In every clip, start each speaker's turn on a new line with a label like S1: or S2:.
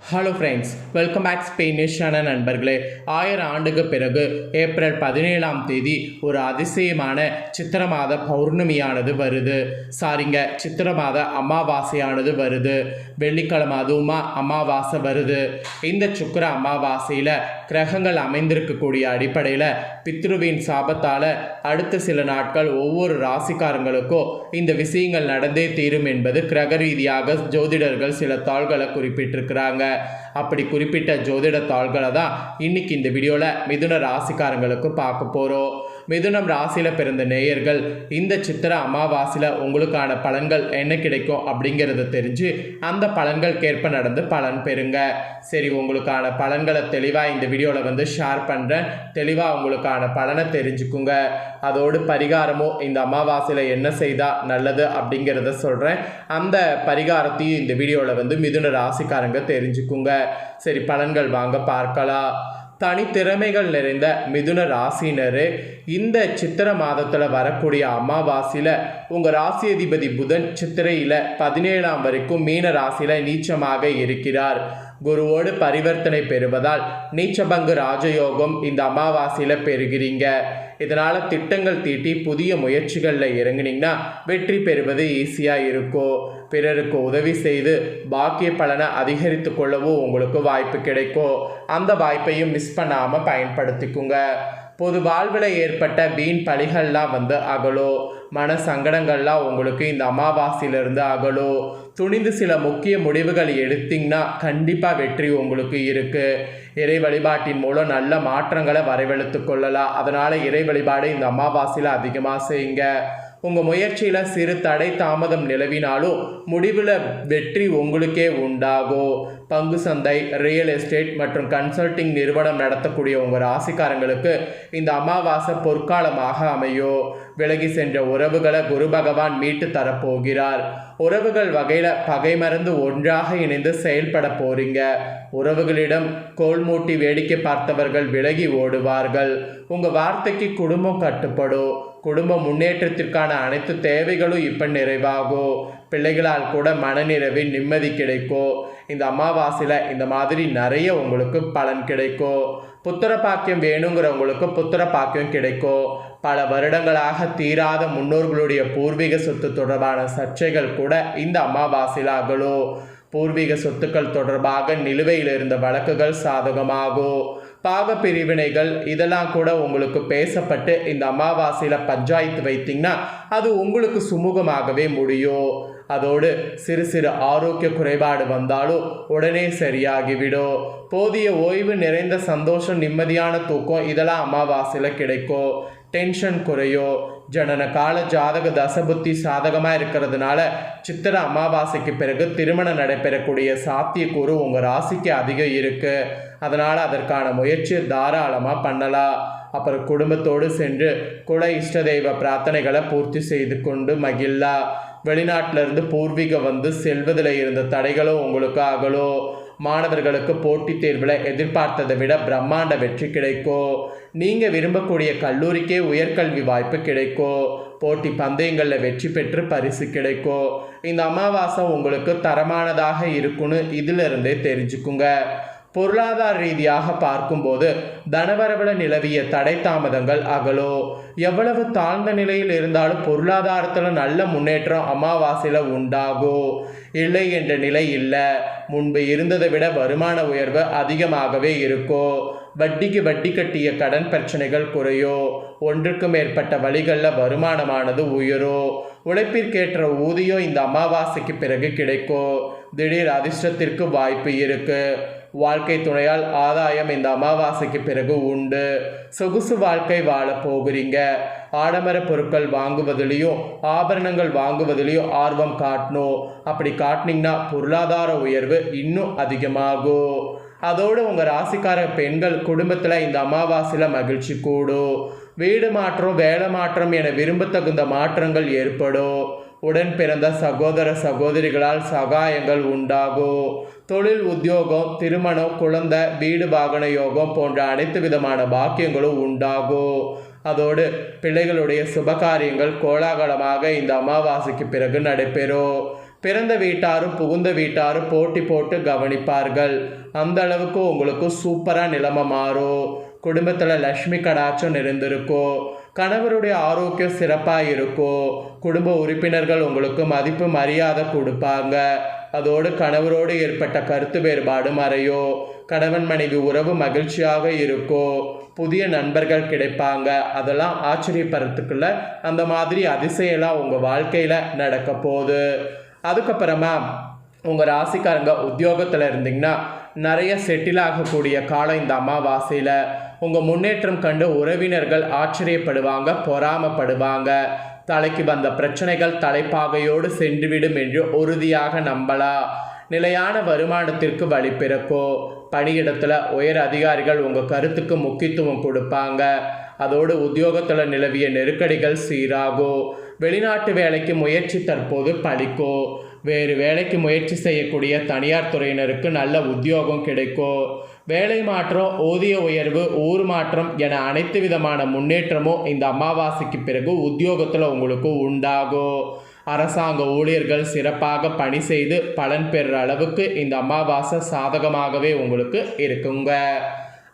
S1: Hello friends, welcome back ஸ்பெயினிஷான நண்பர்களே. 1000 ஆண்டுக்கு பிறகு ஏப்ரல் 17ஆம் தேதி ஒரு அதிசயமான சித்திர மாத பௌர்ணமியானது வருது. சித்திர மாத அமாவாசையானது வருது. வெள்ளிக்கிழமை அதுவுமா அமாவாசை வருது. இந்த சுக்கிர அமாவாசையில் கிரகங்கள் அமைந்திருக்கக்கூடிய அடிப்படையில் பித்ருவின் சாபத்தால் அடுத்த சில நாட்கள் ஒவ்வொரு ராசிக்காரங்களுக்கும் இந்த விஷயங்கள் நடந்தே தீரும் என்பது கிரக ரீதியாக ஜோதிடர்கள் சில தாள்களை குறிப்பிட்டிருக்கிறாங்க. அப்படி குறிப்பிட்ட ஜோதிட தாள்களை தான் இன்னைக்கு இந்த வீடியோவில் மிதுன ராசிக்காரங்களுக்கு பார்க்க போகிறோம். மிதுனம் ராசியில் பிறந்த நேயர்கள் இந்த சித்திர அமாவாசையில் உங்களுக்கான பலன்கள் என்ன கிடைக்கும் அப்படிங்கிறத தெரிஞ்சு அந்த பலன்களுக்கேற்ப நடந்து பலன் பெறுங்க. சரி, உங்களுக்கான பலன்களை தெளிவாக இந்த வீடியோவில் ஷேர் பண்ணுறேன். தெளிவாக உங்களுக்கான பலனை தெரிஞ்சுக்குங்க. அதோடு பரிகாரமும் இந்த அமாவாசையில் என்ன செய்தால் நல்லது அப்படிங்கிறத சொல்கிறேன். அந்த பரிகாரத்தையும் இந்த வீடியோவில் மிதுன ராசிக்காரங்க தெரிஞ்சுக்குங்க. சரி, பலன்கள் வாங்க பார்க்கலாம். தனித்திறமைகள் நிறைந்த மிதுன ராசினரு இந்த சித்திர மாதத்தில் வரக்கூடிய அமாவாசையில் உங்கள் ராசி அதிபதி புதன் சித்திரையில் 17ஆம் வரைக்கும் மீன ராசியில் நீச்சமாக இருக்கிறார். குருவோடு பரிவர்த்தனை பெறுவதால் நீச்சபங்கு ராஜயோகம் இந்த அமாவாசையில் பெறுகிறீங்க. இதனால் திட்டங்கள் தீட்டி புதிய முயற்சிகளில் இறங்குனீங்கன்னா வெற்றி பெறுவது ஈஸியாக இருக்கும். பிறருக்கு உதவி செய்து பாக்கிய பலனை அதிகரித்து கொள்ளவும் உங்களுக்கு வாய்ப்பு கிடைக்கும். அந்த வாய்ப்பையும் மிஸ் பண்ணாமல் பயன்படுத்திக்குங்க. பொது வாழ்வில் ஏற்பட்ட வீண் பழிகள்லாம் அகலும். மன சங்கடங்கள்லாம் உங்களுக்கு இந்த அமாவாசையிலிருந்து அகலும். துணிந்து சில முக்கிய முடிவுகள் எடுத்தீங்கன்னா கண்டிப்பாக வெற்றி உங்களுக்கு இருக்குது. இறை வழிபாட்டின் மூலம் நல்ல மாற்றங்களை வரவழைத்து கொள்ளலாம். அதனால் இறை வழிபாடு இந்த அமாவாசையில் அதிகமாக செய்யுங்க. உங்கள் முயற்சியில் சிறு தடை தாமதம் நிலவினாலும் முடிவில் வெற்றி உங்களுக்கே உண்டாகும். பங்கு சந்தை, ரியல் எஸ்டேட் மற்றும் கன்சல்டிங் நிறுவனம் நடத்தக்கூடிய உங்கள் ராசிக்காரங்களுக்கு இந்த அமாவாசை பொற்காலமாக அமையும். விலகி சென்ற உறவுகளை குரு பகவான் மீட்டு தரப்போகிறார். உறவுகள் வகையில் பகை மறந்து ஒன்றாக இணைந்து செயல்பட போறீங்க. உறவுகளிடம் கோல்மூட்டி வேடிக்கை பார்த்தவர்கள் விலகி ஓடுவார்கள். உங்கள் வார்த்தைக்கு குடும்பம் கட்டுப்படும். குடும்ப முன்னேற்றத்திற்கான அனைத்து தேவைகளும் இப்போ நிறைவாகும். பிள்ளைகளால் கூட மனநிறைவில் நிம்மதி கிடைக்கும். இந்த அமாவாசையில் இந்த மாதிரி நிறைய உங்களுக்கு பலன் கிடைக்கும். புத்திர பாக்கியம் வேணுங்கிறவங்களுக்கு புத்திர பாக்கியம் கிடைக்கும். பல வருடங்களாக தீராத முன்னோர்களுடைய பூர்வீக சொத்து தொடர்பான சர்ச்சைகள் கூட இந்த அமாவாசையில் அகலும். பூர்வீக சொத்துக்கள் தொடர்பாக நிலுவையில் இருந்த வழக்குகள் சாதகமாகும். பாக பிரிவினைகள் இதெல்லாம் கூட உங்களுக்கு பேசப்பட்டு இந்த அமாவாசையில் பஞ்சாயத்து வைத்தீங்கன்னா அது உங்களுக்கு சுமூகமாகவே முடியும். அதோடு சிறு சிறு ஆரோக்கிய குறைபாடு வந்தாலும் உடனே சரியாகிவிடும். போதிய ஓய்வு, நிறைந்த சந்தோஷம், நிம்மதியான தூக்கம் இதெல்லாம் அமாவாசையில் கிடைக்கும். டென்ஷன் குறையும். ஜனன கால ஜாதக தசபுத்தி சாதகமாக இருக்கிறதுனால சித்திர அமாவாசைக்கு பிறகு திருமணம் நடைபெறக்கூடிய சாத்தியக்கூறு உங்கள் ராசிக்கு அதிகம் இருக்குது. அதனால் அதற்கான முயற்சியை தாராளமாக பண்ணலாம். அப்புறம் குடும்பத்தோடு சென்று குல இஷ்ட தெய்வ பிரார்த்தனைகளை பூர்த்தி செய்து கொண்டு மகிழலாம். வெளிநாட்டிலிருந்து பூர்வீகம் செல்வதில் இருந்த தடைகளும் உங்களுக்கு அகலும். மாணவர்களுக்கு போட்டித் தேர்வில் எதிர்பார்த்ததை விட பிரம்மாண்ட வெற்றி கிடைக்கும். நீங்கள் விரும்பக்கூடிய கல்லூரிக்கே உயர்கல்வி வாய்ப்பு கிடைக்கும். போட்டி பந்தயங்களில் வெற்றி பெற்று பரிசு கிடைக்கும். இந்த அமாவாசை உங்களுக்கு தரமானதாக இருக்குன்னு இதிலிருந்தே தெரிஞ்சுக்குங்க. பொருளாதார ரீதியாக பார்க்கும்போது தனவரவில் நிலவிய தடை தாமதங்கள் அகலும். எவ்வளவு தாழ்ந்த நிலையில் இருந்தாலும் பொருளாதாரத்தில் நல்ல முன்னேற்றம் அமாவாசையில் உண்டாகும். இல்லை என்ற நிலை இல்லை. முன்பு இருந்ததை விட வருமான உயர்வு அதிகமாகவே இருக்கும். வட்டிக்கு வட்டி கட்டிய கடன் பிரச்சனைகள் குறையும். ஒன்றுக்கு மேற்பட்ட வழிகளில் வருமானமானது உயரும். உழைப்பிற்கேற்ற ஊதியம் இந்த அமாவாசைக்கு பிறகு கிடைக்கும். திடீர் அதிர்ஷ்டத்திற்கு வாய்ப்பு இருக்கு. வாழ்க்கை துணையால் ஆதாயம் இந்த அமாவாசைக்கு பிறகு உண்டு. சொகுசு வாழ்க்கை வாழ போகிறீங்க. ஆடம்பர பொருட்கள் வாங்குவதிலையும் ஆபரணங்கள் வாங்குவதிலையும் ஆர்வம் காட்டணும். அப்படி காட்டினீங்கன்னா பொருளாதார உயர்வு இன்னும் அதிகமாகும். அதோடு உங்கள் ராசிக்கார பெண்கள் குடும்பத்தில் இந்த அமாவாசையில் மகிழ்ச்சி கூடும். வீடு மாற்றம், வேலை மாற்றம் என விரும்பத்தகுந்த மாற்றங்கள் ஏற்படும். உடன் பிறந்த சகோதர சகோதரிகளால் சகாயங்கள் உண்டாகும். தொழில், உத்தியோகம், திருமணம், குழந்தை, வீடு வாகன யோகம் போன்ற அனைத்து விதமான பாக்கியங்களும் உண்டாகும். அதோடு பிள்ளைகளுடைய சுபகாரியங்கள் கோலாகலமாக இந்த அமாவாசைக்கு பிறகு நடைபெறும். பிறந்த வீட்டாரும் புகுந்த வீட்டாரும் போட்டி போட்டு கவனிப்பார்கள். அந்த அளவுக்கு உங்களுக்கு சூப்பராக நிலைமை மாறும். குடும்பத்தில் லக்ஷ்மி கடாட்சம் நிறைந்திருக்கும். கணவருடைய ஆரோக்கியம் சிறப்பாக இருக்கும். குடும்ப உறுப்பினர்கள் உங்களுக்கு மதிப்பு மரியாதை கொடுப்பாங்க. அதோடு கணவரோடு ஏற்பட்ட கருத்து வேறுபாடு மறையும். கணவன் மனைவி உறவு மகிழ்ச்சியாக இருக்கும். புதிய நண்பர்கள் கிடைப்பாங்க. அதெல்லாம் ஆச்சரியப்படுறதுக்குள்ள அந்த மாதிரி அதிசயம்லாம் உங்கள் வாழ்க்கையில் நடக்க போகுது. அதுக்கப்புறமா உங்கள் ராசிக்காரங்க உத்தியோகத்தில் இருந்தீங்கன்னா நிறைய செட்டில் ஆகக்கூடிய காலம் இந்த அமாவாசையில். உங்கள் முன்னேற்றம் கண்டு உறவினர்கள் ஆச்சரியப்படுவாங்க, பொறாமப்படுவாங்க. தலைக்கு வந்த பிரச்சனைகள் தலைப்பாகையோடு சென்றுவிடும் என்று உறுதியாக நம்பலாம். நிலையான வருமானத்திற்கு வழி பிறக்கும். பணியிடத்தில் உயர் அதிகாரிகள் உங்கள் கருத்துக்கு முக்கியத்துவம் கொடுப்பாங்க. அதோடு உத்தியோகத்தில் நிலவிய நெருக்கடிகள் சீராகும். வெளிநாட்டு வேலைக்கு முயற்சி தற்போது பலிக்கும். வேறு வேலைக்கு முயற்சி செய்யக்கூடிய தனியார் துறையினருக்கு நல்ல உத்தியோகம் கிடைக்கும். வேலை மாற்றம், ஊதிய உயர்வு, ஊர் மாற்றம் என அனைத்து விதமான முன்னேற்றமும் இந்த அமாவாசைக்கு பிறகு உத்தியோகத்தில் உங்களுக்கு உண்டாகும். அரசாங்க ஊழியர்கள் சிறப்பாக பணி செய்து பலன் பெறுற அளவுக்கு இந்த அமாவாசை சாதகமாகவே உங்களுக்கு இருக்குங்க.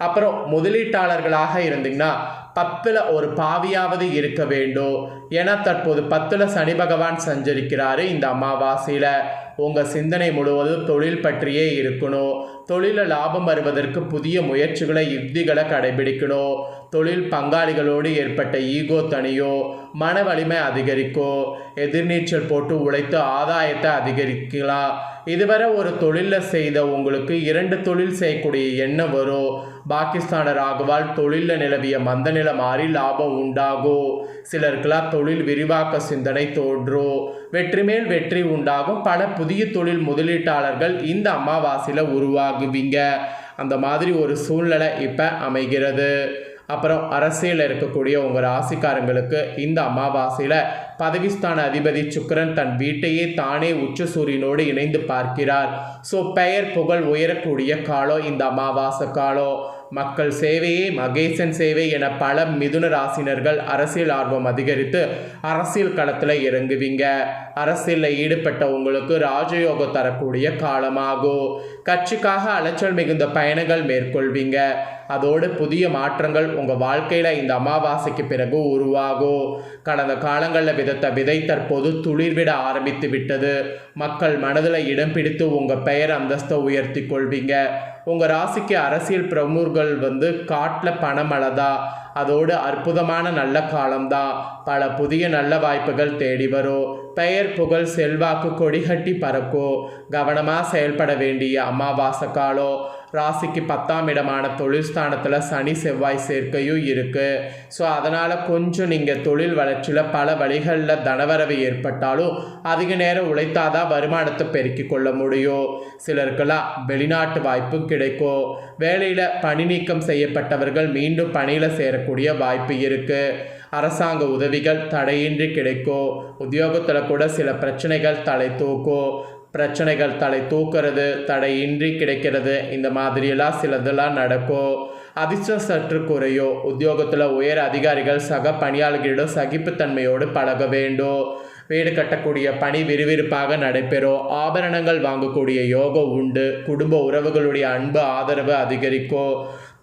S1: அப்புறம் முதலீட்டாளர்களாக இருந்தீங்கன்னா 10ல் ஒரு பாவியாவது இருக்க வேண்டும். ஏன்னா தற்போது 10ல் சனி பகவான் சஞ்சரிக்கிறாரு. இந்த அமாவாசையில் உங்கள் சிந்தனை முழுவதும் தொழில் பற்றியே இருக்கணும். தொழிலில் லாபம் வருவதற்கு புதிய முயற்சிகளை, யுக்திகளை கடைபிடிக்கணும். தொழில் பங்காளிகளோடு ஏற்பட்ட ஈகோ தனியோ, மன வலிமை அதிகரிக்கும். எதிர்நீச்சல் போட்டு உழைத்து ஆதாயத்தை அதிகரிக்கலாம். இதுவரை ஒரு தொழிலில் செய்த உங்களுக்கு 2 தொழில் செய்யக்கூடிய எண்ணம் வரும். பாகிஸ்தான ராகுவால் தொழிலில் நிலவிய மந்த நிலை மாறி லாபம் உண்டாகும். சிலருக்கெல்லாம் தொழில் விரிவாக்க சிந்தனை தோன்றும். வெற்றி மேல் வெற்றி உண்டாகும். பல புதிய தொழில் முதலீட்டாளர்கள் இந்த அமாவாசையில் உருவாகுவீங்க. அந்த மாதிரி ஒரு சூழ்நிலை இப்போ அமைகிறது. அப்புறம் அரசியலில் இருக்கக்கூடிய உங்கள் ராசிக்காரங்களுக்கு இந்த அமாவாசையில் பதவிஸ்தான அதிபதி சுக்கிரன் தன் வீட்டையே தானே உச்ச சூரியனோடு இணைந்து பார்க்கிறார். ஸோ பெயர் புகழ் உயரக்கூடிய காலம் இந்த அமாவாசை காலம். மக்கள் சேவையே மகேசன் சேவை என பல மிதுன ராசினர்கள் அரசியல் ஆர்வம் அதிகரித்து அரசியல் களத்தில் இறங்குவீங்க. அரசியலில் ஈடுபட்ட உங்களுக்கு ராஜயோகம் தரக்கூடிய காலமாகும். கட்சிக்காக அலைச்சல் மிகுந்த பயணங்கள் மேற்கொள்வீங்க. அதோடு புதிய மாற்றங்கள் உங்கள் வாழ்க்கையில் இந்த அமாவாசைக்கு பிறகு உருவாகும். கடந்த காலங்களில் விதைத்த விதை தற்போது துளிர்விட ஆரம்பித்து விட்டது. மக்கள் மனதில் இடம் பிடித்து உங்கள் பெயர் அந்தஸ்தை உயர்த்தி கொள்வீங்க. உங்கள் ராசிக்கு அரசியல் பிரமுகர்கள் காட்டில் பணமழதா. அதோடு அற்புதமான நல்ல காலம்தான். பல புதிய நல்ல வாய்ப்புகள் தேடி வரும். பெயர் புகழ் செல்வாக்கு கொடிகட்டி பறக்கும். கவனமாக செயல்பட வேண்டிய அமாவாசை காலம். ராசிக்கு 10ஆம் இடமான தொழில் ஸ்தானத்தில் சனி செவ்வாய் சேர்க்கையும் இருக்குது. ஸோ அதனால் கொஞ்சம் நீங்கள் தொழில் வளர்ச்சியில் பல வழிகளில் தனவரவு ஏற்பட்டாலும் அதிக நேரம் உழைத்தாதான் வருமானத்தை பெருக்கிக் கொள்ள முடியும். சிலருக்கெல்லாம் வெளிநாட்டு வாய்ப்பு கிடைக்கும். வேலையில் பணி நீக்கம் செய்யப்பட்டவர்கள் மீண்டும் பணியில் சேரக்கூடிய வாய்ப்பு இருக்குது. அரசாங்க உதவிகள் தடையின்றி கிடைக்கும். உத்தியோகத்தில் கூட சில பிரச்சனைகள் தலை தூக்கும். பிரச்சனைகள் தலை தூக்கிறது, தடையின்றி கிடைக்கிறது, இந்த மாதிரியெல்லாம் சிலதெல்லாம் நடக்கும். அதிர்ஷ்டம் சற்று குறையும். உத்தியோகத்தில் உயர் அதிகாரிகள் சக பணியாளர்களிடம் சகிப்புத்தன்மையோடு பழக வேண்டும். வீடு கட்டக்கூடிய பணி விறுவிறுப்பாக நடைபெறும். ஆபரணங்கள் வாங்கக்கூடிய யோகம் உண்டு. குடும்ப உறவுகளுடைய அன்பு ஆதரவு அதிகரிக்கும்.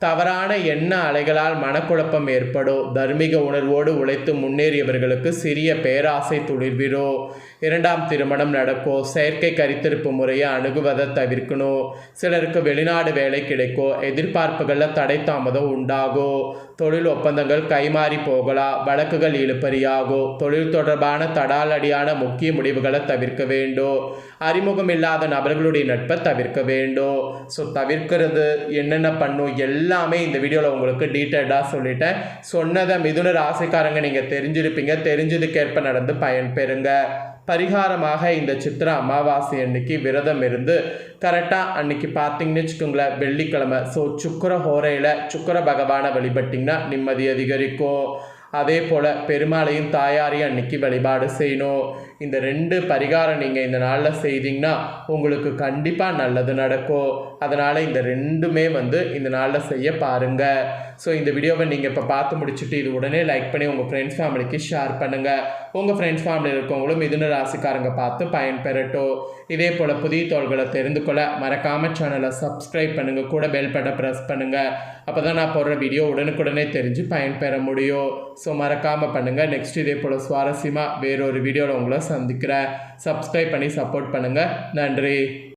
S1: தவறான எண்ண அலைகளால் மனக்குழப்பம் ஏற்படும். தர்மீக உணர்வோடு உழைத்து முன்னேறியவர்களுக்கு சிறிய பேராசை துளிர்விடும். 2ஆம் திருமணம் நடக்கும். செயற்கை கருத்திருப்பு முறையை அணுகுவதை தவிர்க்கணும். சிலருக்கு வெளிநாடு வேலை கிடைக்கும். எதிர்பார்ப்புகளில் தடை தாமதம் உண்டாகும். தொழில் ஒப்பந்தங்கள் கைமாறி போகலாம். வழக்குகள் இழுபறியாகும். தொழில் தொடர்பான தடாலடியான முக்கிய முடிவுகளை தவிர்க்க வேண்டும். அறிமுகம் இல்லாத நபர்களுடைய நட்பை தவிர்க்க வேண்டும். ஸோ தவிர்க்கிறது என்னென்ன பண்ணும் எல்லாமே இந்த வீடியோவில் உங்களுக்கு டீட்டெயில்டாக சொல்லிட்டேன். சொன்னதை மிதுன ராசிக்காரங்க நீங்கள் தெரிஞ்சிருப்பீங்க. தெரிஞ்சதுக்கேற்ப நடந்து பயன்பெறுங்க. பரிகாரமாக இந்த சித்திரை அமாவாசை அன்னைக்கு விரதம் இருந்து கரெக்டாக அன்னைக்கு பார்த்தீங்கன்னு வச்சுக்கோங்களேன், வெள்ளிக்கிழமை. ஸோ சுக்கிர ஹோரையில் சுக்கிர பகவானை வழிபட்டிங்கன்னா நிம்மதி அதிகரிக்கும். அதே போல் பெருமாளையும் தாயாரையும் அன்னைக்கு வழிபாடு செய்யணும். இந்த 2 பரிகாரம் நீங்கள் இந்த நாளில் செய்தீங்கன்னா உங்களுக்கு கண்டிப்பாக நல்லது நடக்கும். அதனால் இந்த 2மே இந்த நாளில் செய்ய பாருங்கள். ஸோ இந்த வீடியோவை நீங்கள் இப்போ பார்த்து முடிச்சுட்டு இது உடனே லைக் பண்ணி உங்கள் ஃப்ரெண்ட்ஸ் ஃபேமிலிக்கு ஷேர் பண்ணுங்கள். உங்கள் ஃப்ரெண்ட்ஸ் ஃபேமிலியில் இருக்கவங்களும் மிதுன ராசிக்காரங்க பார்த்து பயன்பெறட்டும். இதே போல் புதிய தகவல்களை தெரிந்து கொள்ள மறக்காமல் சேனலை சப்ஸ்கிரைப் பண்ணுங்கள், கூட பெல் பட்டனை ப்ரெஸ் பண்ணுங்கள். அப்போ தான் நான் போடுற வீடியோ உடனுக்குடனே தெரிஞ்சு பயன்பெற முடியும். ஸோ மறக்காமல் பண்ணுங்கள். நெக்ஸ்ட் இதே போல் சுவாரஸ்யமாக வேறொரு வீடியோவில் உங்களை சந்திக்கிறேன். சப்ஸ்கிரைப் பண்ணி சப்போர்ட் பண்ணுங்கள். நன்றி.